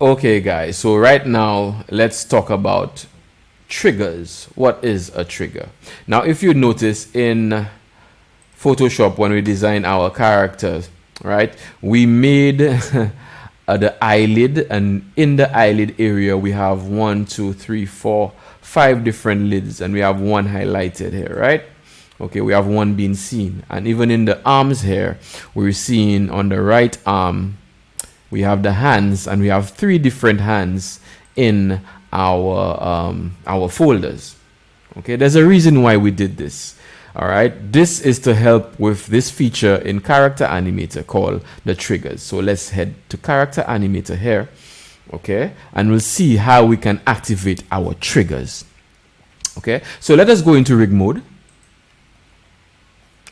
Okay, guys, so right now let's talk about triggers. What is a trigger? Now, if you notice in Photoshop, when we design our characters, right, we made the eyelid, and in the eyelid area we have 1, 2, 3, 4, 5 different lids, and we have one highlighted here, right? Okay, we have one being seen, and even in the arms here, we're seeing on the right arm we have the hands, and we have 3 different hands in our folders. Okay, there's a reason why we did this. All right, this is to help with this feature in Character Animator called the triggers. So let's head to Character Animator here, okay, and we'll see how we can activate our triggers. Okay, so let us go into rig mode.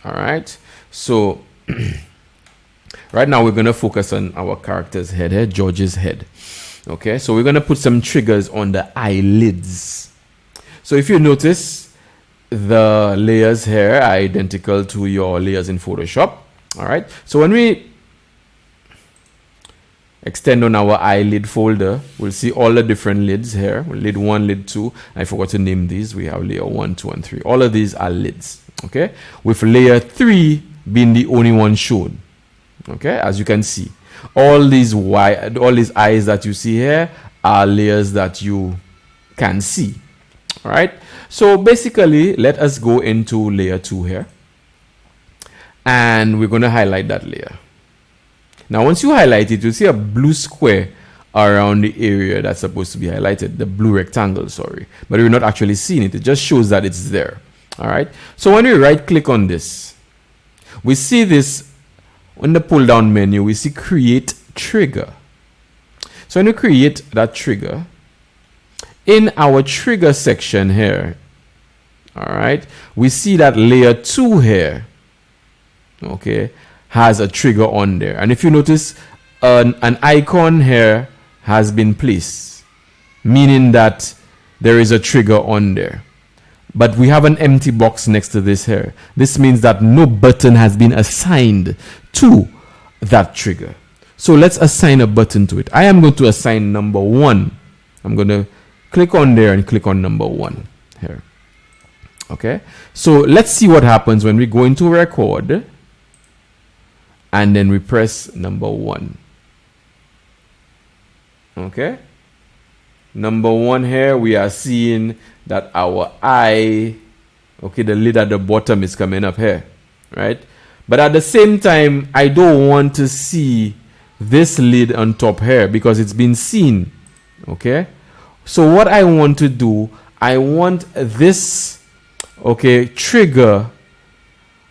All right, so right now we're going to focus on our character's head here, George's head. Okay, so we're going to put some triggers on the eyelids. So if you notice, the layers here are identical to your layers in Photoshop. All right, so when we extend on our eyelid folder, we'll see all the different lids here. Lid 1, lid 2. I forgot to name these. We have layer 1, 2, and 3. All of these are lids. Okay, with layer 3 being the only one shown. Okay, as you can see, all these eyes that you see here are layers that you can see. All right, so basically let us go into layer 2 here, and we're going to highlight that layer. Now once you highlight it, you'll see a blue square around the area that's supposed to be highlighted, the blue rectangle, sorry, but we're not actually seeing it. It just shows that it's there. All right, so when we right click on this, we see this in the pull down menu. We see create trigger. So when you create that trigger, in our trigger section here, all right, we see that layer 2 here, okay, has a trigger on there. And if you notice, an icon here has been placed, meaning that there is a trigger on there. But we have an empty box next to this here. This means that no button has been assigned to that trigger. So let's assign a button to it. I am going to assign number 1. I'm going to click on there and click on number 1 here. Okay, so let's see what happens when we go into record and then we press number 1. Okay, number 1 here, we are seeing that our eye, okay, the lid at the bottom is coming up here, right? But at the same time, I don't want to see this lid on top here because it's been seen. Okay, so what I want to do, I want this, okay, trigger,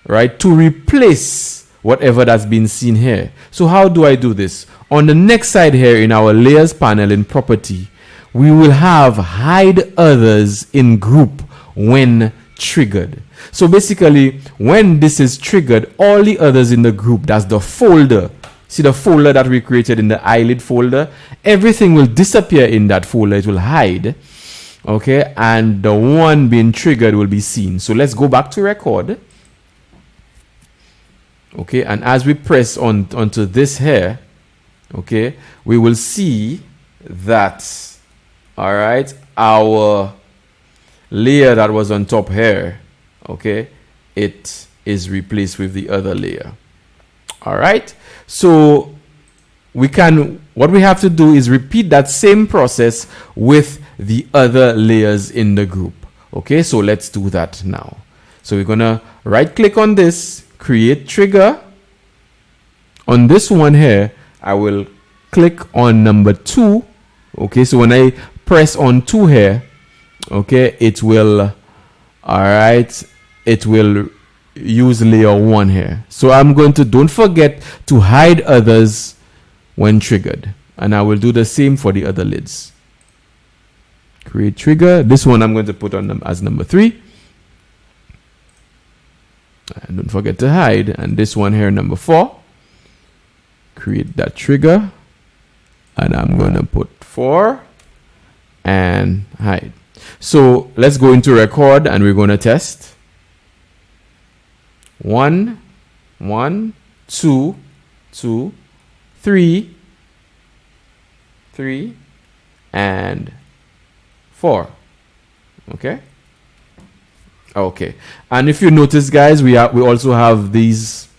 right, to replace whatever that's been seen here. So how do I do this? On the next side here in our layers panel in property, we will have hide others in group when triggered. So basically, when this is triggered, all the others in the group, that's the folder. See the folder that we created in the eyelid folder? Everything will disappear in that folder. It will hide. Okay, and the one being triggered will be seen. So let's go back to record. Okay, and as we press onto this here, okay, we will see that, all right, our layer that was on top here, okay, it is replaced with the other layer. All right, so what we have to do is repeat that same process with the other layers in the group. Okay, so let's do that now. So we're gonna right click on this, create trigger. On this one here, I will click on number 2. Okay, so when I press on 2 here, okay, it will, all right, it will use layer 1 here. So I'm going to, don't forget to hide others when triggered, and I will do the same for the other lids. Create trigger. This one I'm going to put on them as number 3, and don't forget to hide. And this one here, number 4, create that trigger, and I'm going to put 4 and hide. So let's go into record and we're going to test. 1, 1, 2, 2, 3, 3, and 4. Okay. Okay. And if you notice, guys, we also have these,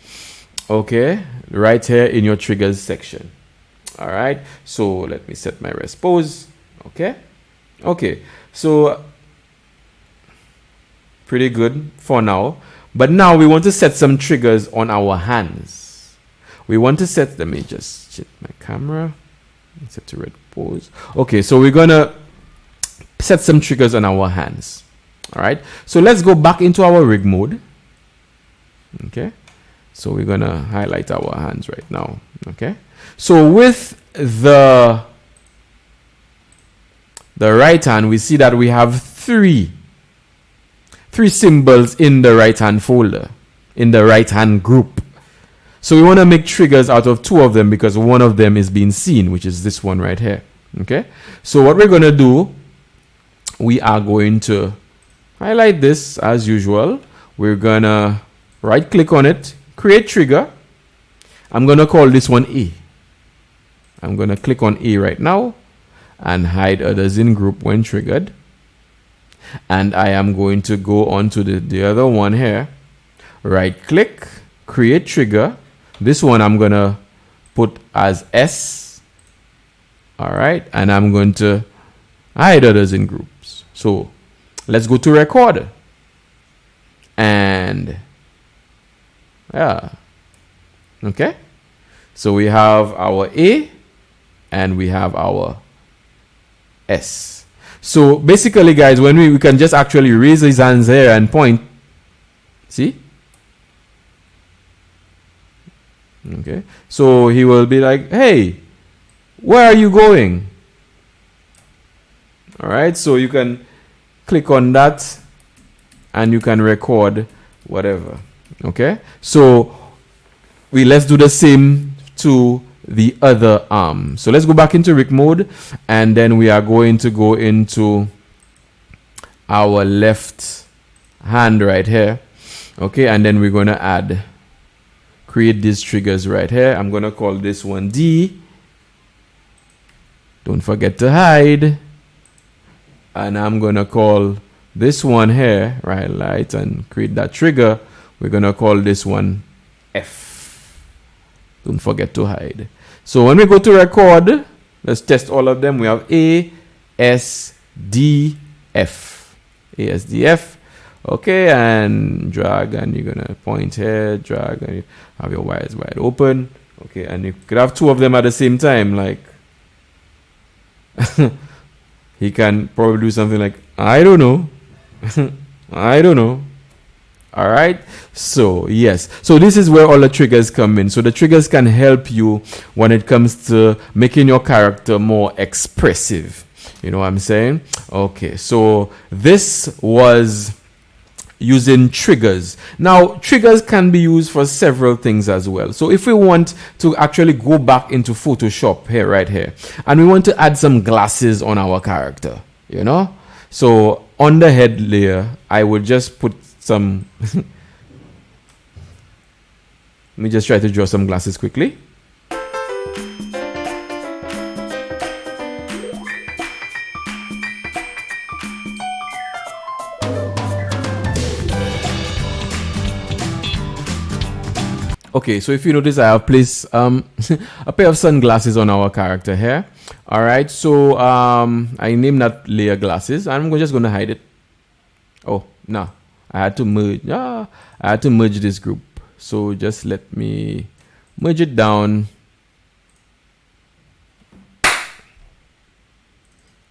okay, right here in your triggers section. All right. So let me set my rest pose. Okay. Okay. So pretty good for now. But now we want to set some triggers on our hands. We want to set, let me just check my camera. Set to red pose. Okay, so we're gonna set some triggers on our hands. All right, so let's go back into our rig mode. Okay, so we're gonna highlight our hands right now. Okay, so with the right hand, we see that we have three symbols in the right hand folder, in the right hand group. So we want to make triggers out of 2 of them because one of them is being seen, which is this one right here. Okay, so what we're going to do, we are going to highlight this as usual. We're going to right click on it, create trigger. I'm going to call this one A. I'm going to click on A right now and hide others in group when triggered. And I am going to go on to the other one here. Right click, create trigger. This one I'm going to put as S. All right. And I'm going to hide others in groups. So let's go to record. And yeah. Okay. So we have our A and we have our S. So basically, guys, when we can just actually raise his hands here and point. See? Okay. So he will be like, hey, where are you going? All right. So you can click on that and you can record whatever. Okay. So let's do the same to the other arm. So let's go back into rig mode, and then we are going to go into our left hand right here. Okay, and then we're going to create these triggers right here. I'm going to call this one D. Don't forget to hide. And I'm going to call this one here, right, light, and create that trigger. We're going to call this one F. Don't forget to hide. So when we go to record, let's test all of them. We have A, S, D, F. A, S, D, F. Okay, and drag, and you're going to point here, drag, and you have your wires wide open. Okay, and you could have 2 of them at the same time. Like, he can probably do something like, I don't know. I don't know. All right, so yes, so this is where all the triggers come in. So the triggers can help you when it comes to making your character more expressive. You know what I'm saying? Okay, so this was using triggers. Now, triggers can be used for several things as well. So if we want to actually go back into Photoshop here, right here, and we want to add some glasses on our character, you know, so on the head layer, I would just put some let me just try to draw some glasses quickly. Okay, so if you notice, I have placed a pair of sunglasses on our character here. All right, so I named that layer glasses. I'm just going to hide it. Oh, no. I had to merge. I had to merge this group. So just let me merge it down.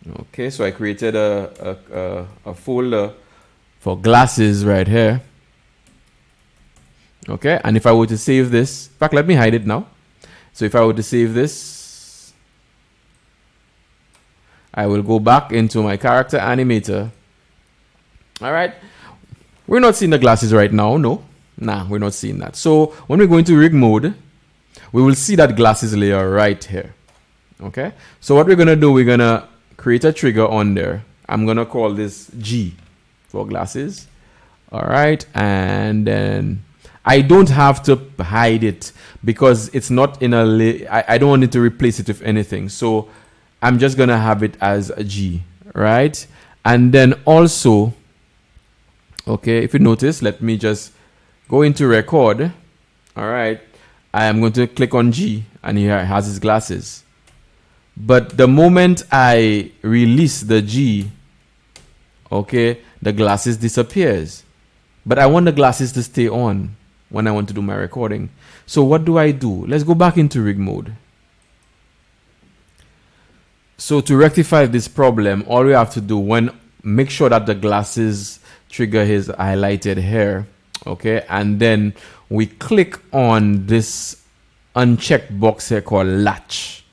Okay, so I created a folder for glasses right here. Okay, and if I were to save this, in fact, let me hide it now. So if I were to save this, I will go back into my character animator. All right. We're not seeing the glasses right now. No, we're not seeing that. So when we go into rig mode, we will see that glasses layer right here. Okay. So what we're going to do, we're going to create a trigger on there. I'm going to call this G for glasses. All right. And then I don't have to hide it because it's not in a I don't want it to replace it with anything. So I'm just gonna have it as a G, right? And then also, okay, if you notice, let me just go into record. All right, I am going to click on G, and here it has his glasses. But the moment I release the G, okay, the glasses disappears. But I want the glasses to stay on when I want to do my recording. So what do? Let's go back into rig mode. So to rectify this problem, all we have to do, make sure that the glasses trigger his highlighted hair, okay, and then we click on this unchecked box here called latch.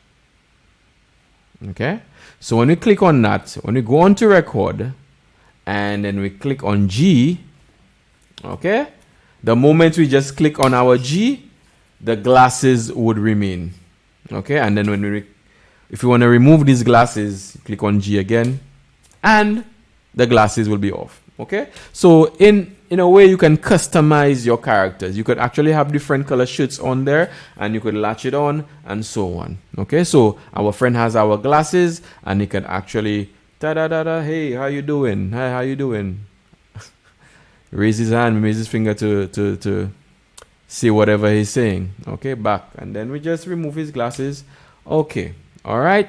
Okay, so when we click on that, when we go on to record and then we click on G, okay, the moment we just click on our G, the glasses would remain. Okay, and then if you want to remove these glasses, click on G again and the glasses will be off. Okay, so in a way you can customize your characters. You could actually have different color shirts on there and you could latch it on and so on. Okay, so our friend has our glasses and he can actually hey, how you doing? Hi, how you doing? Raise his hand, raise his finger to see whatever he's saying. Okay, back, and then we just remove his glasses. Okay, all right.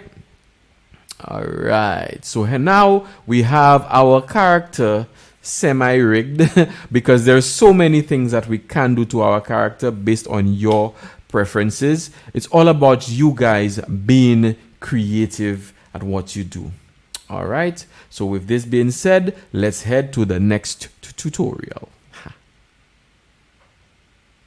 So now we have our character semi-rigged because there's so many things that we can do to our character based on your preferences. It's all about you guys being creative at what you do. All right, so with this being said, let's head to the next tutorial.